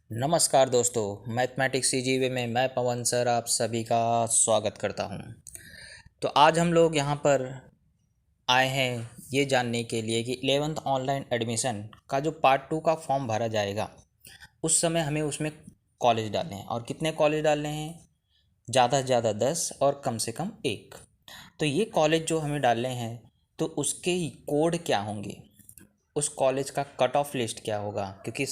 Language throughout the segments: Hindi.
नमस्कार दोस्तों, मैथमेटिक्स सीजीवे में मैं पवन सर आप सभी का स्वागत करता हूं। तो आज हम लोग यहां पर आए हैं ये जानने के लिए कि 11th ऑनलाइन एडमिशन का जो पार्ट 2 का फॉर्म भरा जाएगा उस समय हमें उसमें कॉलेज डालने हैं। और कितने कॉलेज डालने हैं? ज़्यादा से ज़्यादा 10 और कम से कम एक। तो ये कॉलेज जो हमें डालने हैं तो उसके ही कोड क्या होंगे, उस कॉलेज का कट ऑफ लिस्ट क्या होगा, क्योंकि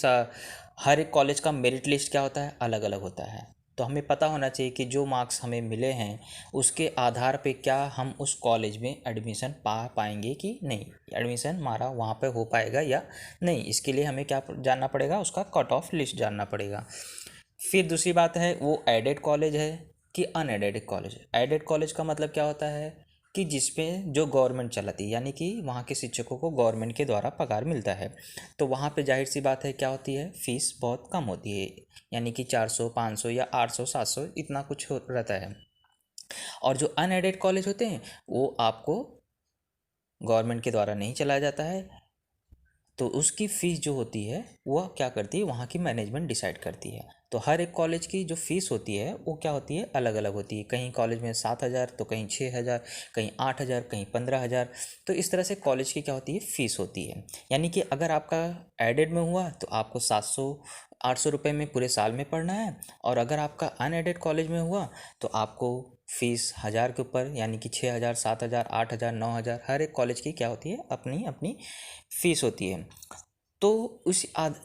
हर एक कॉलेज का मेरिट लिस्ट क्या होता है, अलग अलग होता है। तो हमें पता होना चाहिए कि जो मार्क्स हमें मिले हैं उसके आधार पे क्या हम उस कॉलेज में एडमिशन पा पाएंगे कि नहीं, एडमिशन हमारा वहाँ पे हो पाएगा या नहीं। इसके लिए हमें क्या जानना पड़ेगा, उसका कट ऑफ लिस्ट जानना पड़ेगा। फिर दूसरी बात है वो एडेड कॉलेज है कि अनएडेड कॉलेज है। एडेड कॉलेज का मतलब क्या होता है कि जिसमें जो गवर्नमेंट चलाती है, यानी कि वहाँ के शिक्षकों को गवर्नमेंट के द्वारा पगार मिलता है। तो वहाँ पे जाहिर सी बात है क्या होती है, फीस बहुत कम होती है, यानी कि 400 500 या 800 700 इतना कुछ रहता है। और जो अनएडेड कॉलेज होते हैं वो आपको गवर्नमेंट के द्वारा नहीं चलाया जाता है, तो उसकी फ़ीस जो होती है वह क्या करती है, वहाँ की मैनेजमेंट डिसाइड करती है। तो हर एक कॉलेज की जो फ़ीस होती है वो क्या होती है, अलग अलग होती है। कहीं कॉलेज में 7,000 तो कहीं 6,000, कहीं 8,000, कहीं 15,000। तो इस तरह से कॉलेज की क्या होती है, फ़ीस होती है। यानी कि अगर आपका एडेड में हुआ तो आपको 700 800 रुपये में पूरे साल में पढ़ना है, और अगर आपका अनएडेड कॉलेज में हुआ तो आपको फ़ीस 1,000 के ऊपर, यानी कि 6,000 7,000 8,000 9,000, हर एक कॉलेज की क्या होती है, अपनी अपनी फ़ीस होती है। तो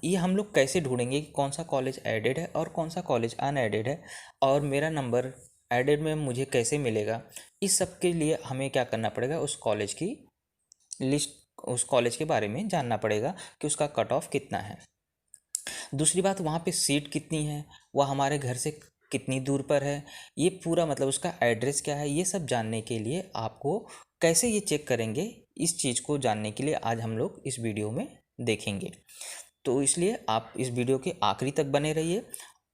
ये हम लोग कैसे ढूंढेंगे कि कौन सा कॉलेज एडेड है और कौन सा कॉलेज अनएडेड है, और मेरा नंबर एडेड में मुझे कैसे मिलेगा। इस सब के लिए हमें क्या करना पड़ेगा, उस कॉलेज की लिस्ट, उस कॉलेज के बारे में जानना पड़ेगा कि उसका कट ऑफ कितना है। दूसरी बात, वहाँ पे सीट कितनी है, वह हमारे घर से कितनी दूर पर है, ये पूरा मतलब उसका एड्रेस क्या है, ये सब जानने के लिए आपको कैसे ये चेक करेंगे, इस चीज़ को जानने के लिए आज हम लोग इस वीडियो में देखेंगे। तो इसलिए आप इस वीडियो के आखिरी तक बने रहिए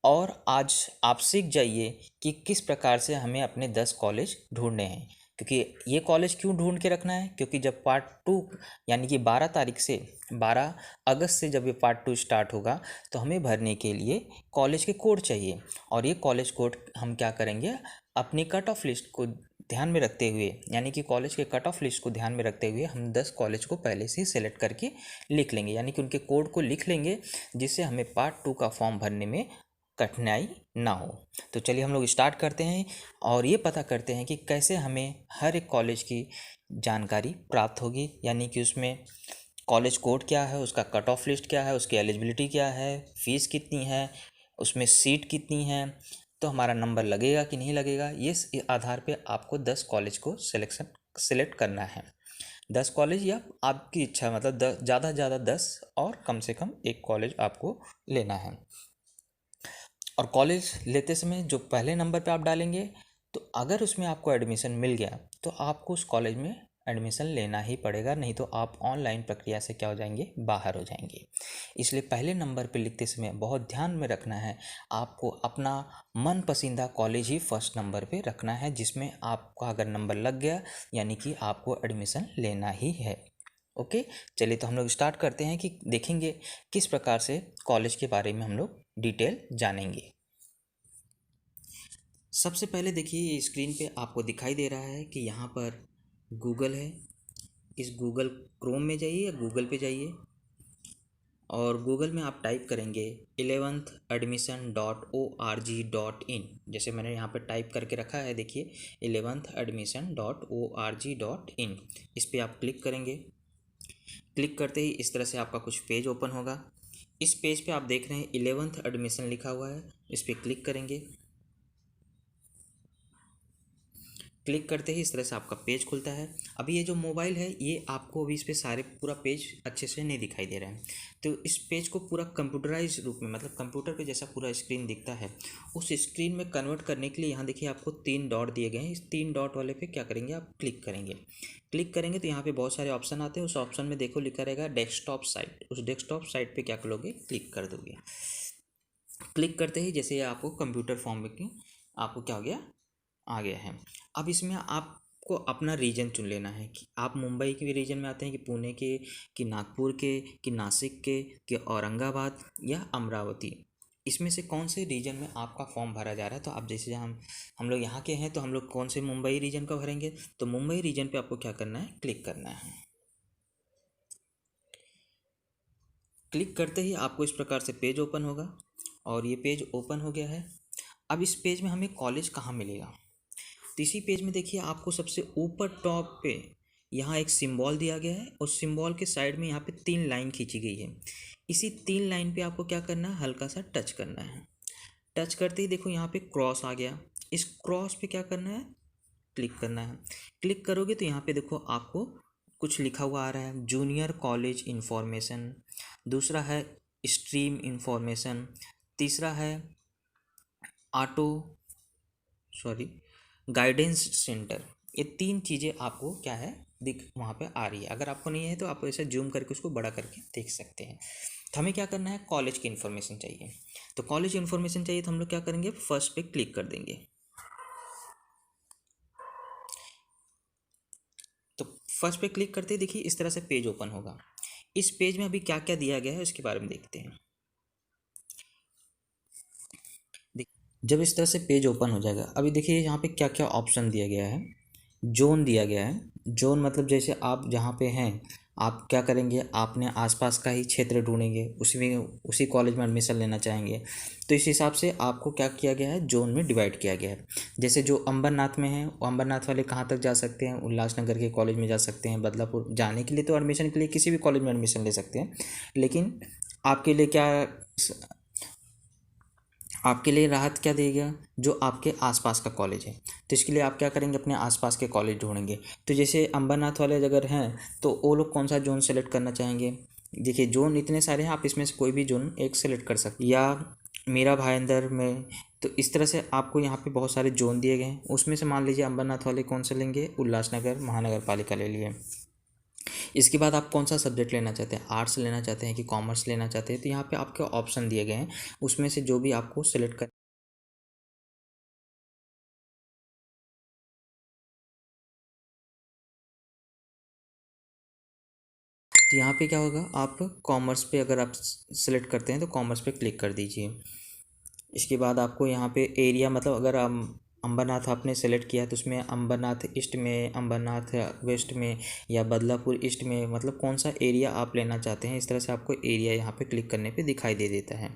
और आज आप सीख जाइए कि किस प्रकार से हमें अपने 10 कॉलेज ढूंढने हैं। क्योंकि ये कॉलेज क्यों ढूंढ के रखना है, क्योंकि जब पार्ट 2 यानी कि 12 तारीख से 12 अगस्त से जब ये पार्ट 2 स्टार्ट होगा तो हमें भरने के लिए कॉलेज के कोड चाहिए। और ये कॉलेज कोड हम क्या करेंगे, अपनी कट ऑफ लिस्ट को ध्यान में रखते हुए, यानी कि कॉलेज के कट ऑफ लिस्ट को ध्यान में रखते हुए हम 10 कॉलेज को पहले से ही सेलेक्ट करके लिख लेंगे, यानी कि उनके कोड को लिख लेंगे, जिससे हमें पार्ट 2 का फॉर्म भरने में कठिनाई ना हो। तो चलिए हम लोग स्टार्ट करते हैं और ये पता करते हैं कि कैसे हमें हर एक कॉलेज की जानकारी प्राप्त होगी, यानी कि उसमें कॉलेज कोड क्या है, उसका कट ऑफ लिस्ट क्या है, उसकी एलिजिबिलिटी क्या है, फ़ीस कितनी है, उसमें सीट कितनी है, तो हमारा नंबर लगेगा कि नहीं लगेगा। ये इस आधार पे आपको 10 कॉलेज को सेलेक्ट करना है। 10 कॉलेज या आपकी इच्छा, मतलब ज़्यादा से ज़्यादा 10 और कम से कम एक कॉलेज आपको लेना है। और कॉलेज लेते समय जो पहले नंबर पे आप डालेंगे, तो अगर उसमें आपको एडमिशन मिल गया तो आपको उस कॉलेज में एडमिशन लेना ही पड़ेगा, नहीं तो आप ऑनलाइन प्रक्रिया से क्या हो जाएंगे, बाहर हो जाएंगे। इसलिए पहले नंबर पे लिखते समय बहुत ध्यान में रखना है, आपको अपना मन पसंदीदा कॉलेज ही फर्स्ट नंबर पे रखना है, जिसमें आपका अगर नंबर लग गया यानी कि आपको एडमिशन लेना ही है। ओके, चलिए तो हम लोग स्टार्ट करते हैं कि देखेंगे किस प्रकार से कॉलेज के बारे में हम लोग डिटेल जानेंगे। सबसे पहले देखिए ये स्क्रीन पे आपको दिखाई दे रहा है कि यहाँ पर गूगल है। इस गूगल क्रोम में जाइए या गूगल पे जाइए और गूगल में आप टाइप करेंगे 11thadmission.org.in। जैसे मैंने यहाँ पर टाइप करके रखा है, देखिए 11thadmission.org.in। इस पर आप क्लिक करेंगे। क्लिक करते ही इस तरह से आपका कुछ पेज ओपन होगा। इस पेज पे आप देख रहे हैं 11th एडमिशन लिखा हुआ है, इस पर क्लिक करेंगे। क्लिक करते ही इस तरह से आपका पेज खुलता है। अभी ये जो मोबाइल है ये आपको अभी इस पर सारे पूरा पेज अच्छे से नहीं दिखाई दे रहा है, तो इस पेज को पूरा कंप्यूटराइज रूप में, मतलब कंप्यूटर पे जैसा पूरा स्क्रीन दिखता है, उस स्क्रीन में कन्वर्ट करने के लिए यहाँ देखिए आपको 3 डॉट दिए गए हैं। इस 3 डॉट वाले पे क्या करेंगे, आप क्लिक करेंगे। क्लिक करेंगे तो यहाँ पे बहुत सारे ऑप्शन आते हैं। उस ऑप्शन में देखो लिखा रहेगा डेस्कटॉप साइट, उस डेस्कटॉप साइट पर क्या करोगे, क्लिक कर दोगे। क्लिक करते ही जैसे आपको कंप्यूटर फॉर्म में आपको क्या हो गया, आ गया है। अब इसमें आपको अपना रीजन चुन लेना है कि आप मुंबई के रीजन में आते हैं कि पुणे के, कि नागपुर के, कि नासिक के, कि औरंगाबाद या अमरावती। इसमें से कौन से रीजन में आपका फॉर्म भरा जा रहा है। तो आप जैसे हम लोग यहाँ के हैं तो हम लोग कौन से मुंबई रीजन का भरेंगे, तो मुंबई रीजन पे आपको क्या करना है, क्लिक करना है। क्लिक करते ही आपको इस प्रकार से पेज ओपन होगा और ये पेज ओपन हो गया है। अब इस पेज में हमें कॉलेज कहाँ मिलेगा, तो इसी पेज में देखिए आपको सबसे ऊपर टॉप पे यहाँ एक सिंबल दिया गया है और सिंबल के साइड में यहाँ पे 3 लाइन खींची गई है। इसी 3 लाइन पे आपको क्या करना है, हल्का सा टच करना है। टच करते ही देखो यहाँ पे क्रॉस आ गया, इस क्रॉस पे क्या करना है, क्लिक करना है। क्लिक करोगे तो यहाँ पे देखो आपको कुछ लिखा हुआ आ रहा है, जूनियर कॉलेज इन्फॉर्मेशन, दूसरा है स्ट्रीम इन्फॉर्मेशन, तीसरा है ऑटो गाइडेंस सेंटर। ये 3 चीज़ें आपको क्या है दिख वहाँ पे आ रही है। अगर आपको नहीं है तो आप ऐसे जूम करके उसको बड़ा करके देख सकते हैं। तो हमें क्या करना है, कॉलेज की इन्फॉर्मेशन चाहिए। तो कॉलेज इन्फॉर्मेशन चाहिए तो हम लोग क्या करेंगे, फर्स्ट पे क्लिक कर देंगे। तो फर्स्ट पे क्लिक करते ही देखिए इस तरह से पेज ओपन होगा। इस पेज में अभी क्या क्या दिया गया है उसके बारे में देखते हैं। जब इस तरह से पेज ओपन हो जाएगा, अभी देखिए यहाँ पे क्या क्या ऑप्शन दिया गया है। जोन दिया गया है। जोन मतलब जैसे आप जहाँ पे हैं आप क्या करेंगे, आपने आसपास का ही क्षेत्र ढूंढेंगे, उसी कॉलेज में एडमिशन लेना चाहेंगे, तो इस हिसाब से आपको क्या किया गया है, जोन में डिवाइड किया गया है। जैसे जो अंबरनाथ में है वो अंबरनाथ वाले कहाँ तक जा सकते हैं, उल्लासनगर के कॉलेज में जा सकते हैं। बदलापुर जाने के लिए तो एडमिशन के लिए किसी भी कॉलेज में एडमिशन ले सकते हैं, लेकिन आपके लिए क्या, आपके लिए राहत क्या देगा, जो आपके आसपास का कॉलेज है। तो इसके लिए आप क्या करेंगे, अपने आसपास के कॉलेज ढूंढेंगे। तो जैसे अंबरनाथ वाले अगर हैं तो वो लोग कौन सा जोन सेलेक्ट करना चाहेंगे, देखिए जोन इतने सारे हैं, आप इसमें से कोई भी जोन एक सेलेक्ट कर सकते, या मीरा भाईंदर में। तो इस तरह से आपको यहाँ पे बहुत सारे जोन दिए गए हैं, उसमें से मान लीजिए अंबरनाथ वाले कौन सा लेंगे, उल्लासनगर महानगर पालिका ले लिए। इसके बाद आप कौन सा सब्जेक्ट लेना चाहते हैं, आर्ट्स लेना चाहते हैं कि कॉमर्स लेना चाहते हैं, तो यहाँ पे आपके ऑप्शन दिए गए हैं, उसमें से जो भी आपको सेलेक्ट कर। तो यहाँ पे क्या होगा, आप कॉमर्स पे अगर आप सेलेक्ट करते हैं तो कॉमर्स पे क्लिक कर दीजिए। इसके बाद आपको यहाँ पे एरिया, मतलब अगर आप अंबरनाथ आपने सेलेक्ट किया है तो उसमें अंबरनाथ ईस्ट में, अंबरनाथ वेस्ट में, या बदलापुर ईस्ट में, मतलब कौन सा एरिया आप लेना चाहते हैं, इस तरह से आपको एरिया यहाँ पे क्लिक करने पे दिखाई दे देता है।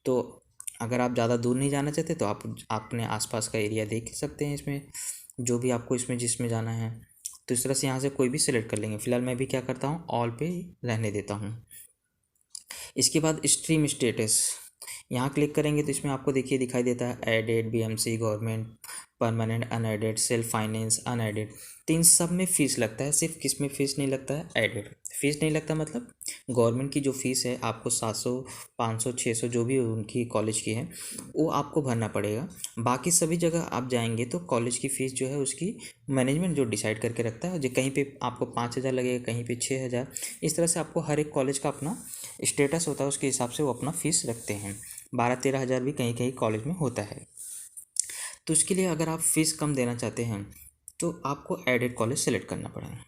तो अगर आप ज़्यादा दूर नहीं जाना चाहते तो आप अपने आसपास का एरिया देख सकते हैं, इसमें जो भी आपको इसमें जिसमें जाना है। तो इस तरह से यहाँ से कोई भी सिलेक्ट कर लेंगे। फिलहाल मैं भी क्या करता हूँ, ऑल पे रहने देता हूँ। इसके बाद स्ट्रीम स्टेटस, यहाँ क्लिक करेंगे तो इसमें आपको देखिए दिखाई देता है aided, BMC, government, permanent, unaided, self finance, unaided. तो इन सब में फ़ीस लगता है, सिर्फ किस में फ़ीस नहीं लगता है, एडेड। फ़ीस नहीं लगता मतलब गवर्नमेंट की जो फ़ीस है आपको 700, 500, 600 जो भी उनकी कॉलेज की है वो आपको भरना पड़ेगा। बाकी सभी जगह आप जाएंगे तो कॉलेज की फ़ीस जो है उसकी मैनेजमेंट जो डिसाइड करके रखता है, जो कहीं पे आपको 5,000 लगेगा, कहीं पे 6,000। इस तरह से आपको हर एक कॉलेज का अपना स्टेटस होता है, उसके हिसाब से वो अपना फ़ीस रखते हैं। 12-13 हज़ार भी कहीं कहीं कॉलेज में होता है। तो उसके लिए अगर आप फ़ीस कम देना चाहते हैं तो आपको एडेड कॉलेज सेलेक्ट करना पड़ेगा।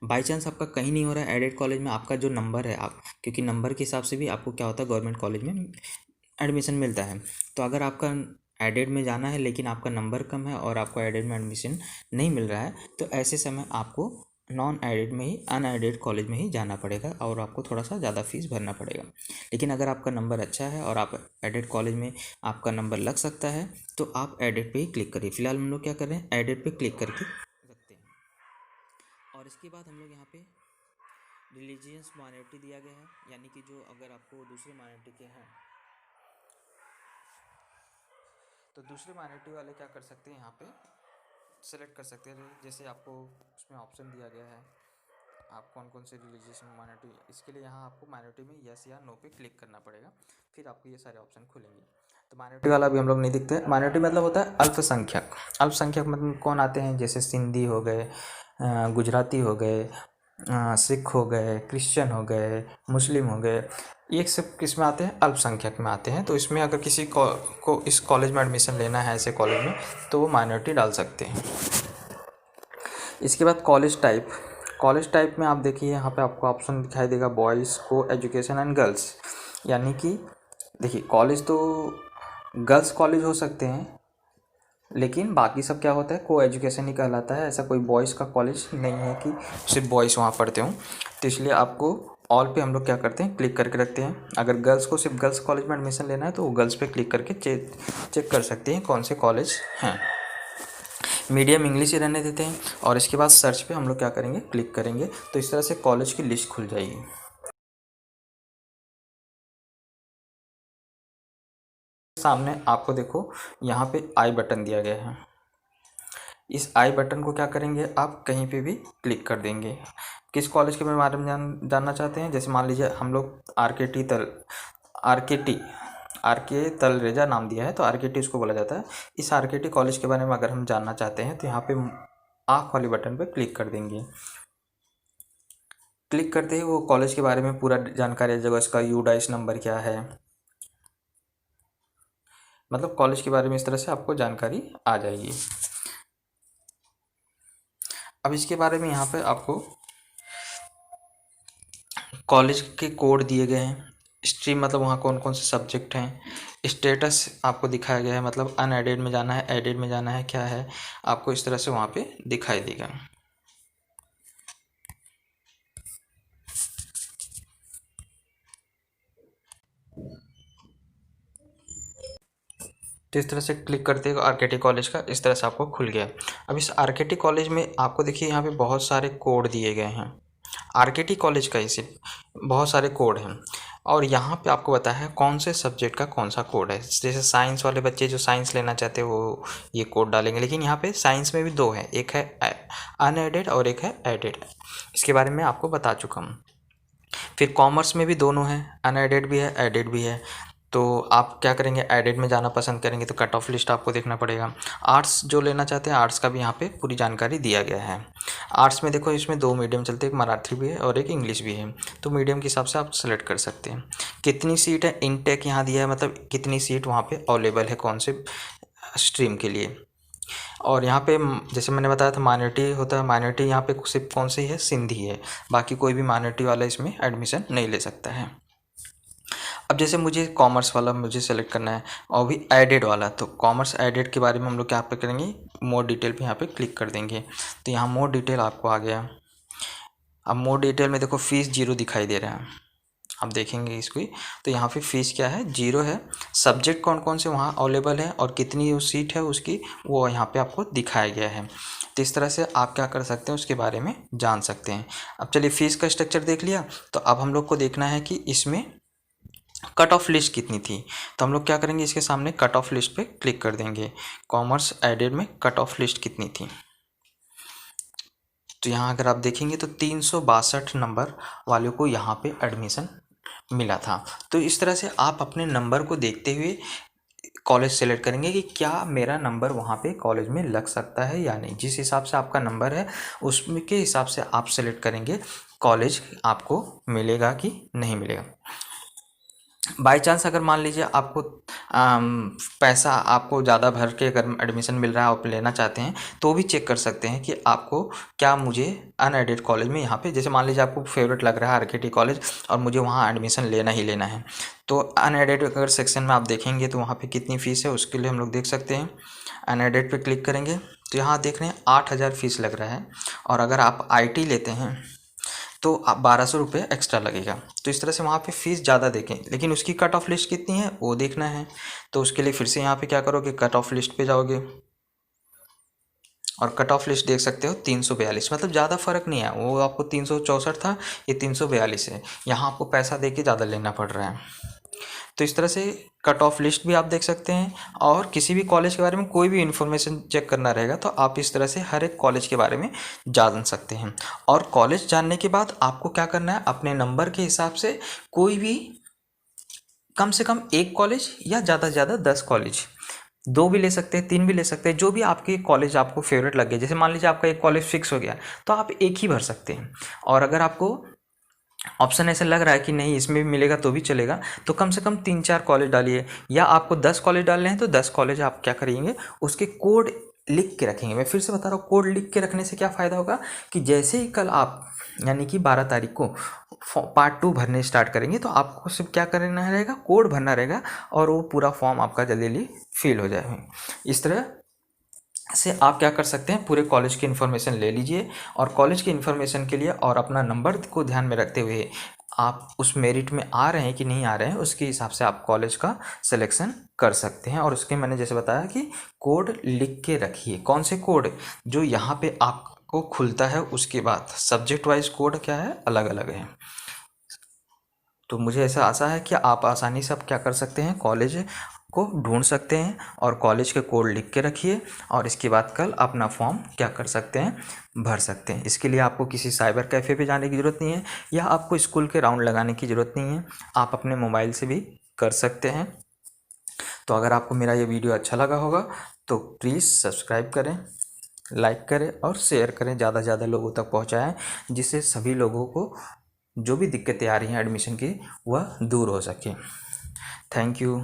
बाई चांस आपका कहीं नहीं हो रहा है एडेड कॉलेज में, आपका जो नंबर है, आप क्योंकि नंबर के हिसाब से भी आपको क्या होता है, गवर्नमेंट कॉलेज में एडमिशन मिलता है। तो अगर आपका एडेड में जाना है लेकिन आपका नंबर कम है और आपको एडेड में एडमिशन नहीं मिल रहा है, तो ऐसे समय आपको नॉन एडेड में ही, अनएडेड कॉलेज में ही जाना पड़ेगा और आपको थोड़ा सा ज़्यादा फीस भरना पड़ेगा। लेकिन अगर आपका नंबर अच्छा है और आप एडेड कॉलेज में आपका नंबर लग सकता है तो आप एडेड पे ही क्लिक करिए। फिलहाल हम लोग क्या कर रहे हैं, एडेड पे क्लिक करके रखते हैं। और इसके बाद हम लोग यहाँ पे रिलीजियस माइनॉरिटी दिया गया है, यानी कि जो अगर आपको दूसरे माइनॉरिटी के हैं तो दूसरे माइनॉरिटी वाले क्या कर सकते हैं, यहाँ पे सेलेक्ट कर सकते हैं। जैसे आपको उसमें ऑप्शन दिया गया है आप कौन कौन से रिलीजियस माइनॉरिटी, इसके लिए यहाँ आपको माइनॉरिटी में यस या नो पे क्लिक करना पड़ेगा, फिर आपको ये सारे ऑप्शन खुलेंगे। तो माइनॉरिटी वाला भी हम लोग नहीं दिखते। माइनॉरिटी मतलब होता है अल्पसंख्यक। अल्पसंख्यक मतलब कौन आते हैं, जैसे सिंधी हो गए, गुजराती हो गए, सिख हो गए, क्रिश्चियन हो गए, मुस्लिम हो गए, ये सब किस में आते हैं, अल्पसंख्यक में आते हैं। तो इसमें अगर किसी को इस कॉलेज में एडमिशन लेना है ऐसे कॉलेज में तो वो माइनॉरिटी डाल सकते हैं। इसके बाद कॉलेज टाइप, कॉलेज टाइप में आप देखिए यहाँ पे आपको ऑप्शन दिखाई देगा बॉयज़ को एजुकेशन एंड गर्ल्स, यानी कि देखिए कॉलेज तो गर्ल्स कॉलेज हो सकते हैं, लेकिन बाकी सब क्या होता है, को एजुकेशन ही कहलाता है। ऐसा कोई बॉयज़ का कॉलेज नहीं है कि सिर्फ बॉयज़ वहाँ पढ़ते हों। तो इसलिए आपको ऑल पे हम लोग क्या करते हैं, क्लिक करके रखते हैं। अगर गर्ल्स को सिर्फ गर्ल्स कॉलेज में एडमिशन लेना है तो वो गर्ल्स पे क्लिक करके चेक कर सकते हैं कौन से कॉलेज हैं। मीडियम इंग्लिश ही रहने देते हैं और इसके बाद सर्च पे हम लोग क्या करेंगे, क्लिक करेंगे। तो इस तरह से कॉलेज की लिस्ट खुल जाएगी। सामने आपको देखो यहाँ पे आई बटन दिया गया है। इस आई बटन को क्या करेंगे, आप कहीं पे भी क्लिक कर देंगे। किस कॉलेज के बारे में जानना चाहते हैं, जैसे मान लीजिए हम लोग आर के तलरेजा नाम दिया है तो आर के टी उसको बोला जाता है। इस आर के टी कॉलेज के बारे में अगर हम जानना चाहते हैं तो यहाँ पे आँख वाले बटन पे क्लिक कर देंगे। क्लिक करते ही वो कॉलेज के बारे में पूरा जानकारी आ जाएगा, इसका यूडाइस नंबर क्या है, मतलब कॉलेज के बारे में इस तरह से आपको जानकारी आ जाएगी। अब इसके बारे में यहाँ पे आपको कॉलेज के कोड दिए गए हैं, स्ट्रीम मतलब वहाँ कौन कौन से सब्जेक्ट हैं, स्टेटस आपको दिखाया गया है, मतलब अनएडेड में जाना है, एडेड में जाना है, क्या है आपको इस तरह से वहाँ पे दिखाई देगा। तो इस तरह से क्लिक करते हैं आरकेटी कॉलेज का, इस तरह से आपको खुल गया। अब इस आरकेटी कॉलेज में आपको देखिए यहाँ पे बहुत सारे कोड दिए गए हैं। आरकेटी कॉलेज का इसे बहुत सारे कोड हैं और यहाँ पे आपको बताया है कौन से सब्जेक्ट का कौन सा कोड है। जैसे साइंस वाले बच्चे जो साइंस लेना चाहते हैं वो ये कोड डालेंगे, लेकिन यहाँ पे साइंस में भी दो है, एक है अनएडेड और एक है एडेड। इसके बारे में आपको बता चुका हूँ। फिर कॉमर्स में भी दोनों हैं, अनएडेड भी है एडेड भी है। तो आप क्या करेंगे, एडेड में जाना पसंद करेंगे तो कट ऑफ लिस्ट आपको देखना पड़ेगा। आर्ट्स जो लेना चाहते हैं आर्ट्स का भी यहाँ पे पूरी जानकारी दिया गया है। आर्ट्स में देखो इसमें दो मीडियम चलते हैं, एक मराठी भी है और एक इंग्लिश भी है, तो मीडियम के हिसाब से आप सेलेक्ट कर सकते हैं। कितनी सीट है, इनटेक यहाँ दिया है, मतलब कितनी सीट वहाँ पे अवेलेबल है कौन से स्ट्रीम के लिए। और यहाँ पे जैसे मैंने बताया था माइनॉरिटी होता है, माइनॉरिटी यहाँ पे सिर्फ कौन सी है, सिंधी है, बाकी कोई भी माइनॉरिटी वाला इसमें एडमिशन नहीं ले सकता है। अब जैसे मुझे कॉमर्स वाला मुझे सेलेक्ट करना है और भी एडेड वाला, तो कॉमर्स एडेड के बारे में हम लोग क्या पे करेंगे, मोर डिटेल पे यहाँ पे क्लिक कर देंगे। तो यहाँ मोर डिटेल आपको आ गया। अब मोर डिटेल में देखो फीस 0 दिखाई दे रहा है, आप देखेंगे इसको, तो यहाँ पे फीस क्या है, 0 है। सब्जेक्ट कौन कौन से वहाँ अवेलेबल है और कितनी सीट है उसकी, वो यहाँ पे आपको दिखाया गया है। तो इस तरह से आप क्या कर सकते हैं उसके बारे में जान सकते हैं। अब चलिए फीस का स्ट्रक्चर देख लिया, तो अब हम लोग को देखना है कि इसमें कट ऑफ लिस्ट कितनी थी। तो हम लोग क्या करेंगे, इसके सामने कट ऑफ लिस्ट पे क्लिक कर देंगे, कॉमर्स एडेड में कट ऑफ लिस्ट कितनी थी। तो यहाँ अगर आप देखेंगे तो 362 नंबर वालों को यहाँ पे एडमिशन मिला था। तो इस तरह से आप अपने नंबर को देखते हुए कॉलेज सेलेक्ट करेंगे कि क्या मेरा नंबर वहाँ पे कॉलेज में लग सकता है या नहीं। जिस हिसाब से आपका नंबर है उसके हिसाब से आप सेलेक्ट करेंगे कॉलेज आपको मिलेगा कि नहीं मिलेगा। बाई चांस अगर मान लीजिए आपको पैसा आपको ज़्यादा भर के अगर एडमिशन मिल रहा है, आप लेना चाहते हैं तो भी चेक कर सकते हैं कि आपको क्या मुझे अनएडेड कॉलेज में यहाँ पे, जैसे मान लीजिए आपको फेवरेट लग रहा है आरकेटी कॉलेज और मुझे वहाँ एडमिशन लेना ही लेना है, तो अनएडेड अगर सेक्शन में आप देखेंगे तो वहाँ पर कितनी फ़ीस है उसके लिए हम लोग देख सकते हैं। अनएडेड पर क्लिक करेंगे तो यहाँ देख रहे हैं 8,000 फीस लग रहा है, और अगर आप IT लेते हैं तो आप 1200 रुपये एक्स्ट्रा लगेगा। तो इस तरह से वहाँ पे फ़ीस ज़्यादा देखें, लेकिन उसकी कट ऑफ लिस्ट कितनी है वो देखना है। तो उसके लिए फिर से यहाँ पे क्या करोगे, कट ऑफ लिस्ट पे जाओगे और कट ऑफ लिस्ट देख सकते हो 342, मतलब ज़्यादा फ़र्क नहीं है, वो आपको 364 था, ये 342 है। यहाँ आपको पैसा दे के ज़्यादा लेना पड़ रहा है। तो इस तरह से कट ऑफ लिस्ट भी आप देख सकते हैं, और किसी भी कॉलेज के बारे में कोई भी इन्फॉर्मेशन चेक करना रहेगा तो आप इस तरह से हर एक कॉलेज के बारे में जान सकते हैं। और कॉलेज जानने के बाद आपको क्या करना है, अपने नंबर के हिसाब से कोई भी कम से कम एक कॉलेज या ज़्यादा से ज़्यादा 10 कॉलेज, 2 भी ले सकते हैं, 3 भी ले सकते हैं, जो भी आपके कॉलेज आपको फेवरेट लगे। जैसे मान लीजिए आपका एक कॉलेज फिक्स हो गया तो आप एक ही भर सकते हैं, और अगर आपको ऑप्शन ऐसे लग रहा है कि नहीं इसमें भी मिलेगा तो भी चलेगा, तो कम से कम 3-4 कॉलेज डालिए, या आपको 10 कॉलेज डालने हैं तो 10 कॉलेज आप क्या करेंगे, उसके कोड लिख के रखेंगे। मैं फिर से बता रहा हूँ, कोड लिख के रखने से क्या फ़ायदा होगा कि जैसे ही कल आप यानी कि 12 तारीख को पार्ट 2 भरने स्टार्ट करेंगे तो आपको सिर्फ क्या करना रहेगा, कोड भरना रहेगा और वो पूरा फॉर्म आपका जल्दी जल्दी फिल हो जाएगा। इस तरह से आप क्या कर सकते हैं, पूरे कॉलेज की इन्फॉर्मेशन ले लीजिए और कॉलेज की इन्फॉर्मेशन के लिए और अपना नंबर को ध्यान में रखते हुए आप उस मेरिट में आ रहे हैं कि नहीं आ रहे हैं उसके हिसाब से आप कॉलेज का सिलेक्शन कर सकते हैं। और उसके मैंने जैसे बताया कि कोड लिख के रखिए। कौन से कोड, जो यहाँ पे आपको खुलता है उसके बाद सब्जेक्ट वाइज कोड क्या है, अलग अलग है। तो मुझे ऐसा आशा है कि आप आसानी से अब क्या कर सकते हैं, कॉलेज को ढूंढ सकते हैं और कॉलेज के कोड लिख के रखिए और इसके बाद कल अपना फॉर्म क्या कर सकते हैं, भर सकते हैं। इसके लिए आपको किसी साइबर कैफ़े पे जाने की ज़रूरत नहीं है या आपको स्कूल के राउंड लगाने की ज़रूरत नहीं है, आप अपने मोबाइल से भी कर सकते हैं। तो अगर आपको मेरा ये वीडियो अच्छा लगा होगा तो प्लीज़ सब्सक्राइब करें, लाइक करें और शेयर करें, ज़्यादा से ज़्यादा लोगों तक पहुँचाएँ, जिससे सभी लोगों को जो भी दिक्कतें आ रही हैं एडमिशन की वह दूर हो सके। Thank you.